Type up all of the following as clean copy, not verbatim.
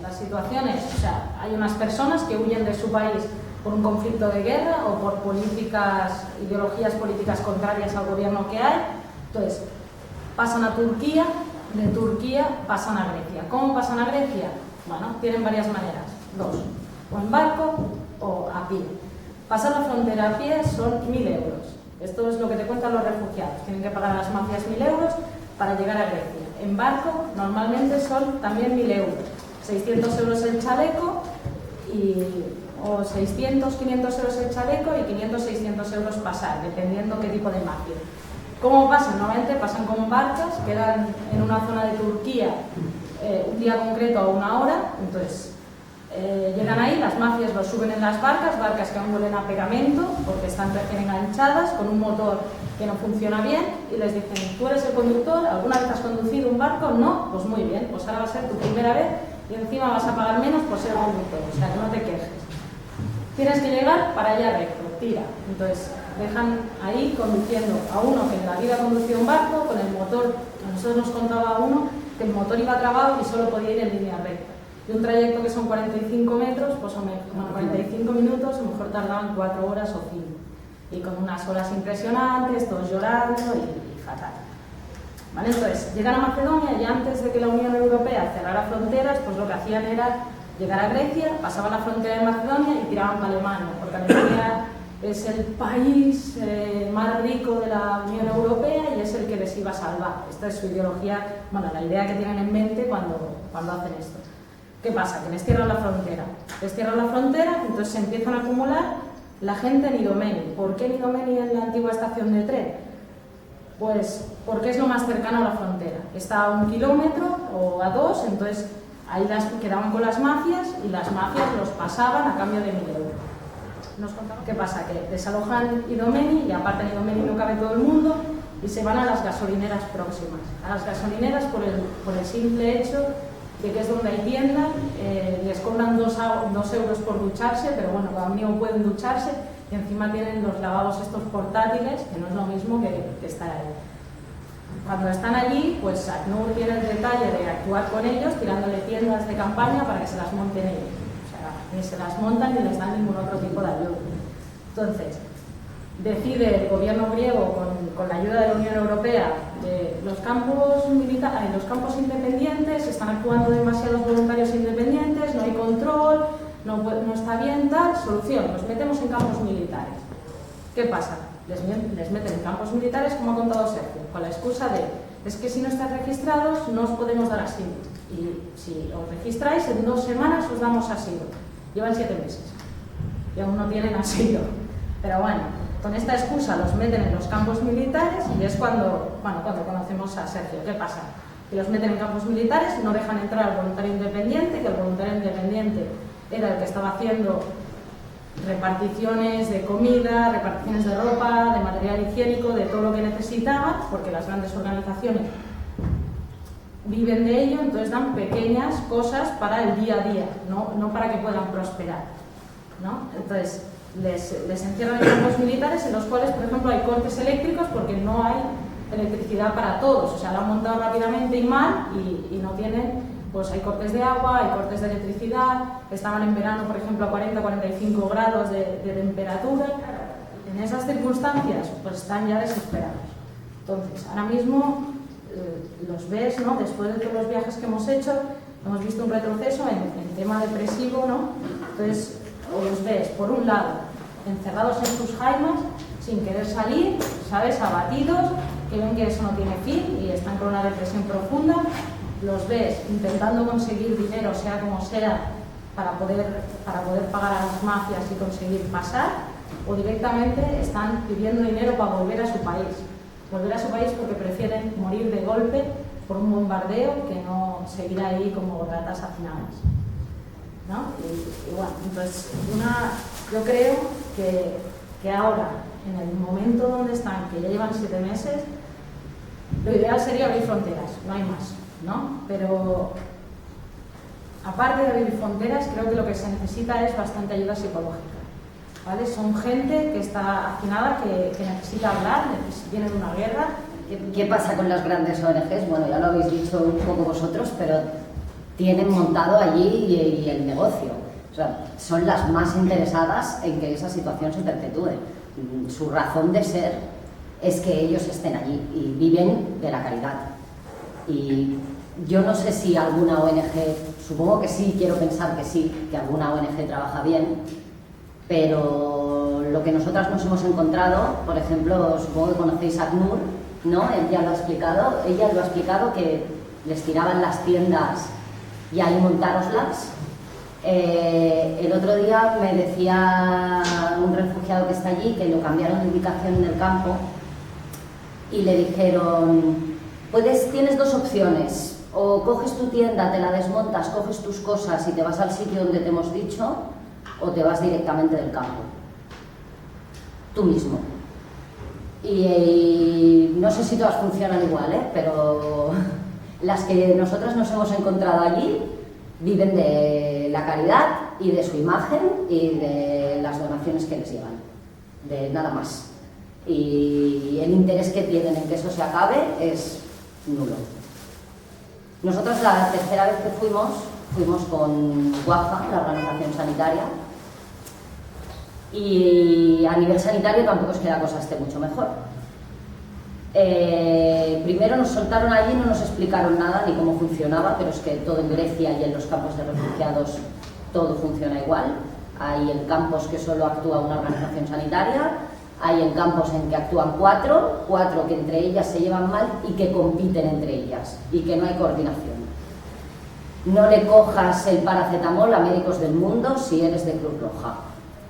las situaciones, o sea, hay unas personas que huyen de su país por un conflicto de guerra o por ideologías políticas contrarias al gobierno que hay. Entonces, pasan a Turquía, de Turquía pasan a Grecia. ¿Cómo pasan a Grecia? Bueno, tienen varias maneras, dos, o en barco o a pie. Pasar la frontera a pie son 1.000 euros. Esto es lo que te cuentan los refugiados. Tienen que pagar a las mafias 1.000 euros para llegar a Grecia. En barco normalmente son también 1.000 euros. 600 euros el chaleco, o 600, 500 euros el chaleco y 500, 600 euros pasar, dependiendo qué tipo de mafia. ¿Cómo pasan? Normalmente pasan con barcas, quedan en una zona de Turquía un día concreto a una hora, entonces llegan ahí, las mafias los suben en las barcas que aún huelen a pegamento porque están recién enganchadas con un motor que no funciona bien y les dicen, ¿tú eres el conductor? ¿Alguna vez has conducido un barco? No, pues muy bien, pues ahora va a ser tu primera vez y encima vas a pagar menos por ser conductor, o sea que no te quejes. Tienes que llegar para allá recto, tira. Entonces dejan ahí conduciendo a uno que en la vida ha conducido un barco con el motor, a nosotros nos contaba uno que el motor iba trabado y solo podía ir en línea recta. Y un trayecto que son 45 metros, pues 45 minutos, a lo mejor tardaban 4 horas o 5. Y con unas horas impresionantes, todos llorando y fatal. ¿Vale? Entonces, llegan a Macedonia y antes de que la Unión Europea cerrara fronteras, pues lo que hacían era llegar a Grecia, pasaban la frontera de Macedonia y tiraban para Alemania, porque Alemania es el país más rico de la Unión Europea y es el que les iba a salvar. Esta es su ideología, bueno, la idea que tienen en mente cuando hacen esto. ¿Qué pasa? Que les cierran la frontera. Les cierran la frontera, entonces se empiezan a acumular la gente en Idomeni. ¿Por qué en Idomeni, en la antigua estación de tren? Pues porque es lo más cercano a la frontera. Está a 1 kilómetro o a 2, entonces ahí quedaban con las mafias y las mafias los pasaban a cambio de 1.000 euros. ¿Qué pasa? Que desalojan Idomeni y aparte en Idomeni no cabe todo el mundo y se van a las gasolineras próximas. A las gasolineras por el simple hecho de que es donde hay tiendas, les cobran 2 euros por ducharse, pero bueno, conmigo pueden ducharse y encima tienen los lavabos estos portátiles, que no es lo mismo que estar ahí. Cuando están allí, pues ACNUR tiene el detalle de actuar con ellos, tirándole tiendas de campaña para que se las monten ellos. O sea, ni se las montan ni les dan ningún otro tipo de ayuda. Entonces, decide el gobierno griego, con la ayuda de la Unión Europea, de los campos independientes, están actuando demasiados voluntarios independientes, no hay control, no está bien, tal, solución, los metemos en campos militares. ¿Qué pasa? Les meten en campos militares, como ha contado Sergio, con la excusa de, es que si no estáis registrados no os podemos dar asilo, y si os registráis en 2 semanas os damos asilo. Llevan 7 meses y aún no tienen asilo, pero bueno, con esta excusa los meten en los campos militares y es cuando conocemos a Sergio. ¿Qué pasa? Que los meten en campos militares, no dejan entrar al voluntario independiente, que el voluntario independiente era el que estaba haciendo reparticiones de comida, reparticiones de ropa, de material higiénico, de todo lo que necesitaban, porque las grandes organizaciones viven de ello, entonces dan pequeñas cosas para el día a día, no para que puedan prosperar, ¿no? Entonces les encierran en campos militares en los cuales, por ejemplo, hay cortes eléctricos porque no hay electricidad para todos, o sea, lo han montado rápidamente y mal y no tienen. Pues hay cortes de agua, hay cortes de electricidad, estaban en verano, por ejemplo, a 40-45 grados de temperatura. En esas circunstancias, pues están ya desesperados. Entonces, ahora mismo los ves, ¿no? Después de todos los viajes que hemos hecho, hemos visto un retroceso en tema depresivo, ¿no? Entonces, los ves, por un lado, encerrados en sus jaimas, sin querer salir, ¿sabes? Abatidos, que ven que eso no tiene fin y están con una depresión profunda. Los ves intentando conseguir dinero, sea como sea, para poder pagar a las mafias y conseguir pasar, o directamente están pidiendo dinero para volver a su país. Volver a su país porque prefieren morir de golpe por un bombardeo que no seguir ahí como ratas hacinadas, ¿no? Y bueno, entonces yo creo que ahora, en el momento donde están, que ya llevan 7 meses, lo ideal sería abrir fronteras, no hay más, ¿no? Pero aparte de abrir fronteras, creo que lo que se necesita es bastante ayuda psicológica, ¿vale? Son gente que está hacinada, que necesita hablar, viene de una guerra. ¿Qué pasa con las grandes ONGs? Bueno, ya lo habéis dicho un poco vosotros, pero tienen montado allí y el negocio. O sea, son las más interesadas en que esa situación se perpetúe. Su razón de ser es que ellos estén allí y viven de la caridad. Y yo no sé si alguna ONG, supongo que sí, quiero pensar que sí, que alguna ONG trabaja bien, pero lo que nosotras nos hemos encontrado, por ejemplo, supongo que conocéis a ACNUR, ¿no? Ella lo ha explicado que les tiraban las tiendas y ahí montároslas. El otro día me decía un refugiado que está allí que lo cambiaron de ubicación en el campo y le dijeron, tienes dos opciones, o coges tu tienda, te la desmontas, coges tus cosas y te vas al sitio donde te hemos dicho, o te vas directamente del campo, tú mismo. Y no sé si todas funcionan igual, pero las que nosotras nos hemos encontrado allí viven de la caridad y de su imagen y de las donaciones que les llevan, de nada más. Y el interés que tienen en que eso se acabe es nulo. Nosotros la tercera vez que fuimos con WAFA, la organización sanitaria, y a nivel sanitario tampoco es que la cosa esté mucho mejor. Primero nos soltaron allí y no nos explicaron nada ni cómo funcionaba, pero es que todo en Grecia y en los campos de refugiados todo funciona igual. Hay en campos que solo actúa una organización sanitaria, hay en campos en que actúan cuatro que entre ellas se llevan mal y que compiten entre ellas y que no hay coordinación. No le cojas el paracetamol a médicos del mundo si eres de Cruz Roja,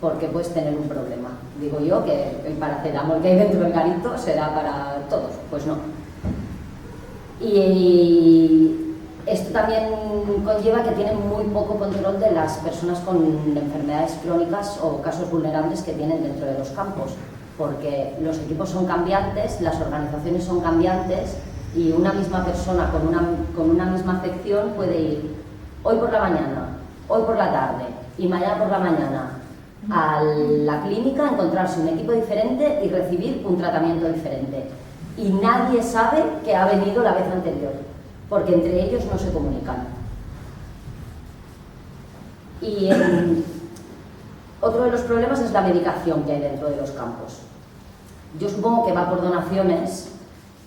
porque puedes tener un problema. Digo yo que el paracetamol que hay dentro del garito será para todos, pues no. Y esto también conlleva que tienen muy poco control de las personas con enfermedades crónicas o casos vulnerables que tienen dentro de los campos, porque los equipos son cambiantes, las organizaciones son cambiantes y una misma persona con una misma afección puede ir hoy por la mañana, hoy por la tarde y mañana por la mañana a la clínica, encontrarse un equipo diferente y recibir un tratamiento diferente. Y nadie sabe que ha venido la vez anterior, porque entre ellos no se comunican. Y otro de los problemas es la medicación que hay dentro de los campos. Yo supongo que va por donaciones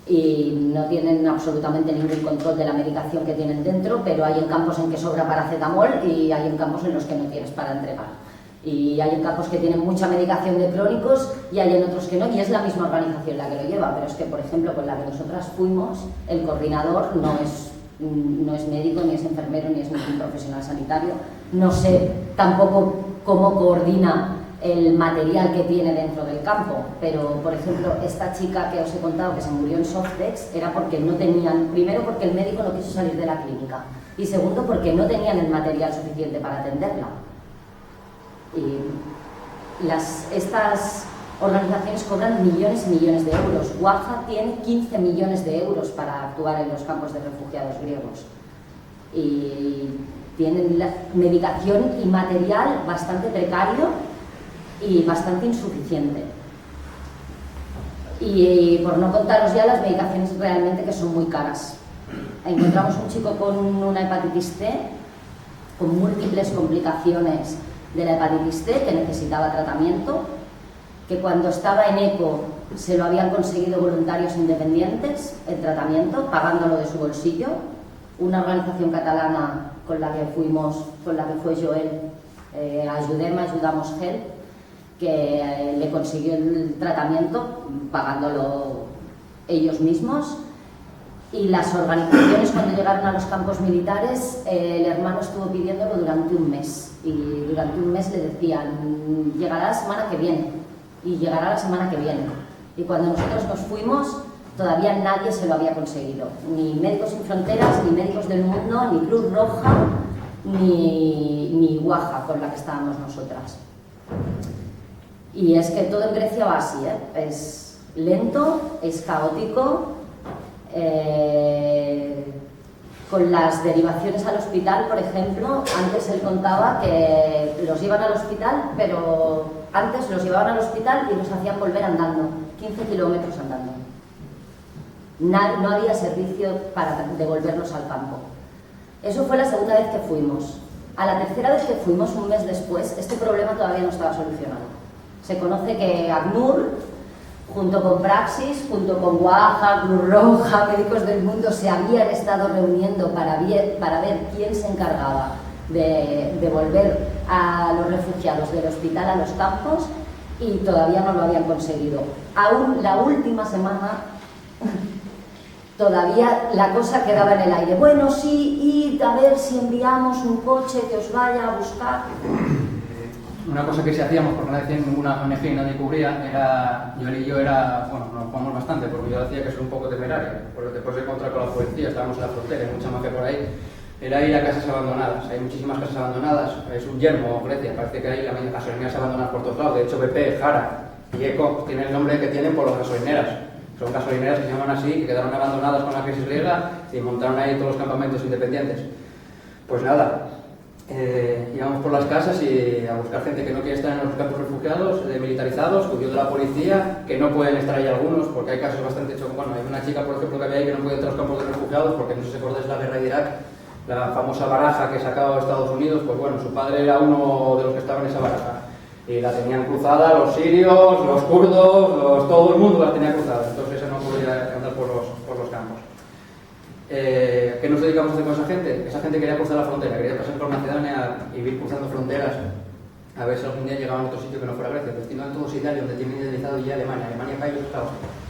y no tienen absolutamente ningún control de la medicación que tienen dentro, pero hay en campos en que sobra paracetamol y hay en campos en los que no tienes para entregar. Y hay en campos que tienen mucha medicación de crónicos y hay en otros que no, y es la misma organización la que lo lleva, pero es que, por ejemplo, con la que nosotras fuimos, el coordinador no es médico, ni es enfermero, ni es ningún profesional sanitario. No sé tampoco cómo coordina el material que tiene dentro del campo, pero, por ejemplo, esta chica que os he contado que se murió en Softex era porque no tenían, primero porque el médico no quiso salir de la clínica y segundo porque no tenían el material suficiente para atenderla. Y estas organizaciones cobran millones y millones de euros. WAFA tiene 15 millones de euros para actuar en los campos de refugiados griegos y tienen la medicación y material bastante precario y bastante insuficiente. Y por no contaros ya las medicaciones realmente que son muy caras. Encontramos un chico con una hepatitis C, con múltiples complicaciones de la hepatitis C, que necesitaba tratamiento, que cuando estaba en ECO se lo habían conseguido voluntarios independientes, el tratamiento, pagándolo de su bolsillo. Una organización catalana con la que fue Joel, Ayudamos Help, que le consiguió el tratamiento pagándolo ellos mismos. Y las organizaciones, cuando llegaron a los campos militares, el hermano estuvo pidiéndolo durante un mes. Y durante un mes le decían, llegará la semana que viene, y llegará la semana que viene. Y cuando nosotros nos fuimos, todavía nadie se lo había conseguido. Ni Médicos Sin Fronteras, ni Médicos del Mundo, ni Cruz Roja, ni WAFA, con la que estábamos nosotras. Y es que todo en Grecia va así, ¿eh? Es lento, es caótico. Con las derivaciones al hospital, por ejemplo, antes él contaba que los llevan al hospital, pero antes los llevaban al hospital y los hacían volver andando, 15 kilómetros andando. No había servicio para devolverlos al campo. Eso fue la segunda vez que fuimos. A la tercera vez que fuimos, un mes después, este problema todavía no estaba solucionado. Se conoce que ACNUR, junto con Praxis, junto con Guaja, Cruz Roja, Médicos del Mundo, se habían estado reuniendo para ver quién se encargaba de devolver a los refugiados del hospital a los campos, y todavía no lo habían conseguido. Aún la última semana todavía la cosa quedaba en el aire. Bueno, sí, id a ver si enviamos un coche que os vaya a buscar. Una cosa que sí hacíamos, porque no decía ninguna ONG y nadie cubría, era, Joel y yo bueno, nos jugamos bastante, porque yo decía que soy un poco temerario, porque después de encontrar con la policía, estábamos en la frontera, hay mucha mafia por ahí, era ir a casas abandonadas. Hay muchísimas casas abandonadas, es un yermo, Grecia, parece que hay gasolineras abandonadas por todos lados. De hecho, BP, Jara y Eco tienen el nombre que tienen por las gasolineras. Son gasolineras que se llaman así, que quedaron abandonadas con la crisis griega y montaron ahí todos los campamentos independientes. Pues nada, íbamos por las casas y a buscar gente que no quiere estar en los campos refugiados, militarizados, que huyó de la policía, que no pueden estar ahí algunos, porque hay casos bastante chocos. Bueno, hay una chica, por ejemplo, que había ahí que no puede entrar a los campos de refugiados porque no sé si acordáis de la guerra de Irak, la famosa baraja que sacaba Estados Unidos. Pues bueno, su padre era uno de los que estaba en esa baraja y la tenían cruzada los sirios, los kurdos, todo el mundo la tenía cruzada, entonces esa no podía andar por los campos. ¿Qué nos dedicamos a hacer con esa gente? Esa gente quería cruzar la frontera, quería pasar por Macedonia y ir cruzando fronteras a ver si algún día llegaban a otro sitio que no fuera Grecia. El destino de todos Italia, donde tienen idealizado ya Alemania para ellos Estados Unidos.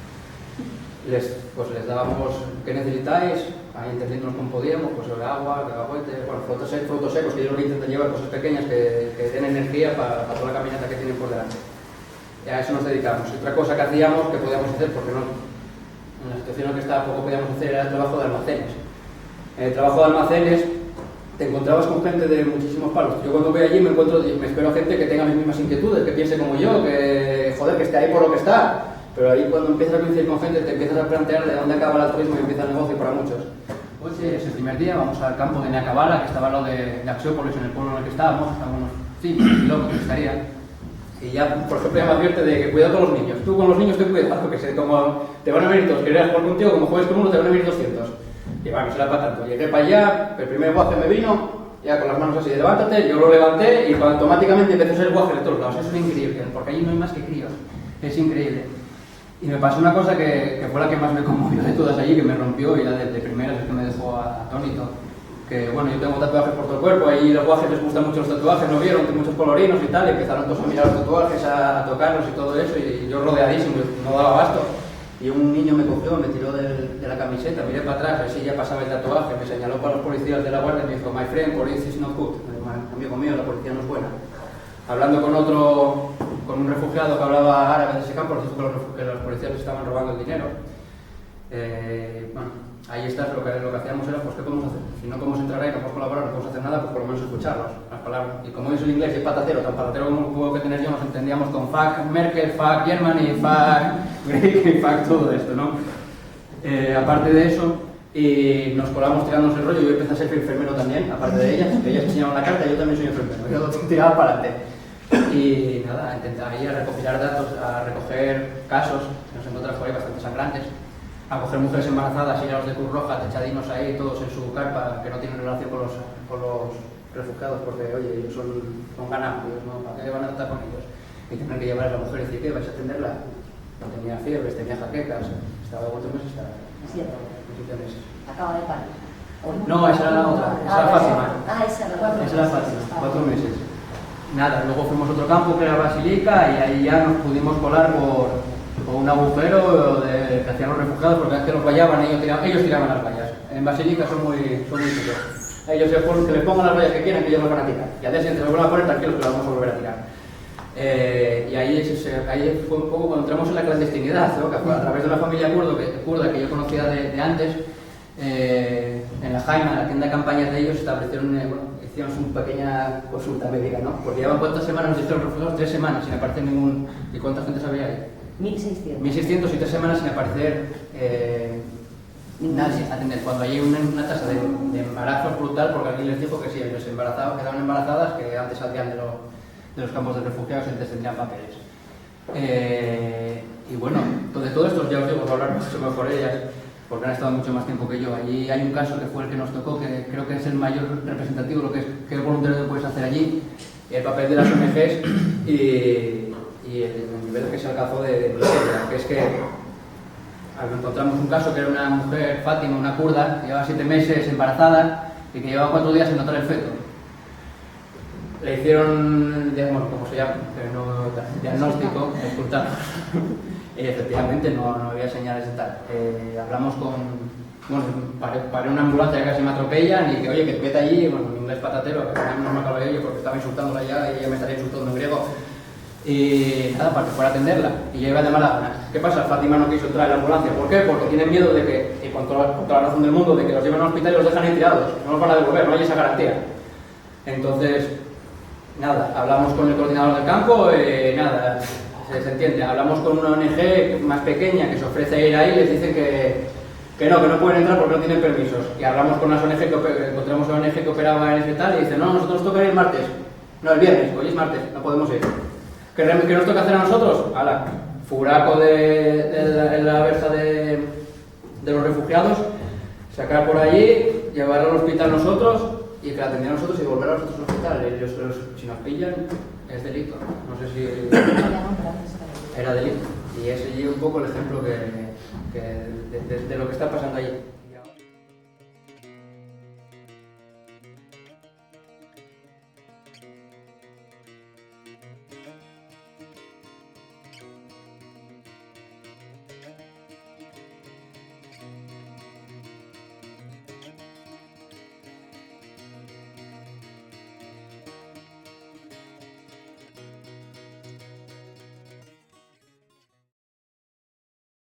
Les dábamos qué necesitáis, ahí entendiéndonos cómo podíamos, pues agua, cacahuete, bueno, frutos secos, que ellos lo que intentan llevar, cosas pequeñas que den energía para toda la caminata que tienen por delante. Y a eso nos dedicamos. Y otra cosa que hacíamos, que podíamos hacer, porque no, en la situación en la que estaba poco podíamos hacer, era el trabajo de almacenes. En el trabajo de almacenes te encontrabas con gente de muchísimos palos. Yo cuando voy allí me espero a gente que tenga mis mismas inquietudes, que piense como yo, que joder, que esté ahí por lo que está. Pero ahí cuando empiezas a coincidir con gente te empiezas a plantear de dónde acaba el altruismo y empieza el negocio para muchos. Pues es el primer día, vamos al campo de Neacabala, que estaba al lado de Axiópolis, en el pueblo en el que estábamos unos 5 kilómetros estaría. Y ya, por ejemplo, ya me advierte de que cuidado con los niños. Tú con los niños ten cuidado, que como te van a venir todos, querías jugar contigo, como juegues con uno te van a venir 200. Y bueno, no será para tanto. Llegué para allá, el primer guaje me vino, ya con las manos así de levántate, yo lo levanté y automáticamente empezó a ser guaje de todos lados. Eso es increíble, porque allí no hay más que críos. Es increíble. Y me pasó una cosa que fue la que más me conmovió de todas allí, que me rompió y ya de primeras es que me dejó atónito. Que bueno, yo tengo tatuajes por todo el cuerpo, ahí los guajes les gustan mucho los tatuajes, ¿no vieron? Que muchos colorinos y tal, y empezaron todos a mirar los tatuajes, a tocarlos y todo eso, y yo rodeadísimo, no daba abasto. Y un niño me cogió, me tiró de la camiseta, miré para atrás, así ya pasaba el tatuaje, me señaló para los policías de la guardia y me dijo, my friend, police is not good. Amigo mío, la policía no es buena. Hablando con un refugiado que hablaba árabe de ese campo, nos dijo que los policías les estaban robando el dinero. Bueno, ahí está, lo que hacíamos era, pues, ¿qué podemos hacer? Si no podemos entrar ahí, no podemos colaborar, no podemos hacer nada, pues por lo menos escucharlos, las palabras. Y como es el inglés y es patatero, tan patatero como el juego que tener yo, nos entendíamos con fuck Merkel, fuck Germany, fuck Greek y fuck todo esto, ¿no? Aparte de eso, y nos colamos tirándonos el rollo, yo empecé a ser enfermero también, aparte de ellas enseñaban la carta, yo también soy enfermero, yo tiraba para adelante. Y nada, intentaba ir a recopilar datos, a recoger casos, nos encontramos por ahí bastante sangrantes, a coger mujeres embarazadas y a los de Cruz Roja, techadinos ahí, todos en su carpa, que no tienen relación con los refugiados, porque oye, ellos son ganado, ¿no? ¿Para qué van a tratar con ellos? Y tienen que llevar a la mujer y decir, ¿qué? ¿Vais a atenderla? No tenía fiebres, tenía jaquecas, estaba de 4 meses, estaba 7 meses. Acaba de parir. No, esa era la otra, esa era Fátima. Esa era Fátima, 4 meses. Nada, luego fuimos a otro campo que era Basilica y ahí ya nos pudimos colar por un agujero que hacían los refugiados, porque es que los vallaban, ellos tiraban las vallas. En Basilica son muy chulos. Ellos que les pongan las vallas que quieran, que ellos las van a tirar. Y al día siguiente los vuelven a poner tranquilos que las vamos a volver a tirar. Y ahí fue un poco cuando entramos en la clandestinidad, ¿no? Que fue a través de una familia kurda que yo conocía de antes. En la Jaima, en la tienda de campañas de ellos, hicimos una pequeña consulta médica, ¿no? Porque llevan cuántas semanas, nos dijeron los refugiados, 3 semanas sin aparecer ningún... ¿Y cuánta gente sabía ahí? 1.600. 1.600 y 3 semanas sin aparecer nadie atender. Cuando hay una tasa de embarazo brutal, porque alguien les dijo que si ellos quedaban embarazadas, que antes saldrían de los campos de refugiados y antes tendrían papeles. Y bueno, de todo esto ya os digo, hablar mucho mejor ellas. porque han estado mucho más tiempo que yo. Allí hay un caso que fue el que nos tocó, que creo que es el mayor representativo de lo que es qué voluntariado puedes hacer allí, el papel de las ONGs y el nivel que se alcanzó de miseria, que es que encontramos un caso que era una mujer, Fátima, una kurda, que llevaba 7 meses embarazada y que llevaba 4 días sin notar el feto. Le hicieron, digamos, como se llama, diagnóstico, escrutado. Y efectivamente no había señales de tal. Hablamos con, bueno, paré una ambulancia que casi me atropellan y que, oye, que vete allí, bueno, en inglés patatero, que no me acabo de ello porque estaba insultándola ya y ella me estaría insultando en griego. Y nada, para que fuera a atenderla. Y yo iba de mala gana. ¿Qué pasa? Fátima no quiso entrar en la ambulancia. ¿Por qué? Porque tienen miedo de que, y con toda la razón del mundo, de que los lleven al hospital y los dejan ahí tirados. No los van a devolver, no hay esa garantía. Entonces, nada, hablamos con el coordinador del campo, nada, se entiende. Hablamos con una ONG más pequeña que se ofrece a ir ahí y les dicen que no pueden entrar porque no tienen permisos. Y hablamos con las ONG encontramos a una ONG que operaba en ese tal y dicen, no, nosotros nos toca ir el martes. No, el viernes, hoy es martes, no podemos ir. ¿Qué nos toca hacer a nosotros? ¡Hala! Furaco de la versa de los refugiados, sacar por allí, llevarla al hospital nosotros y que la atendieran nosotros y volver a nosotros al hospital. Ellos, si nos pillan, es delito. No sé si era delito. Y ese es un poco el ejemplo de lo que está pasando allí.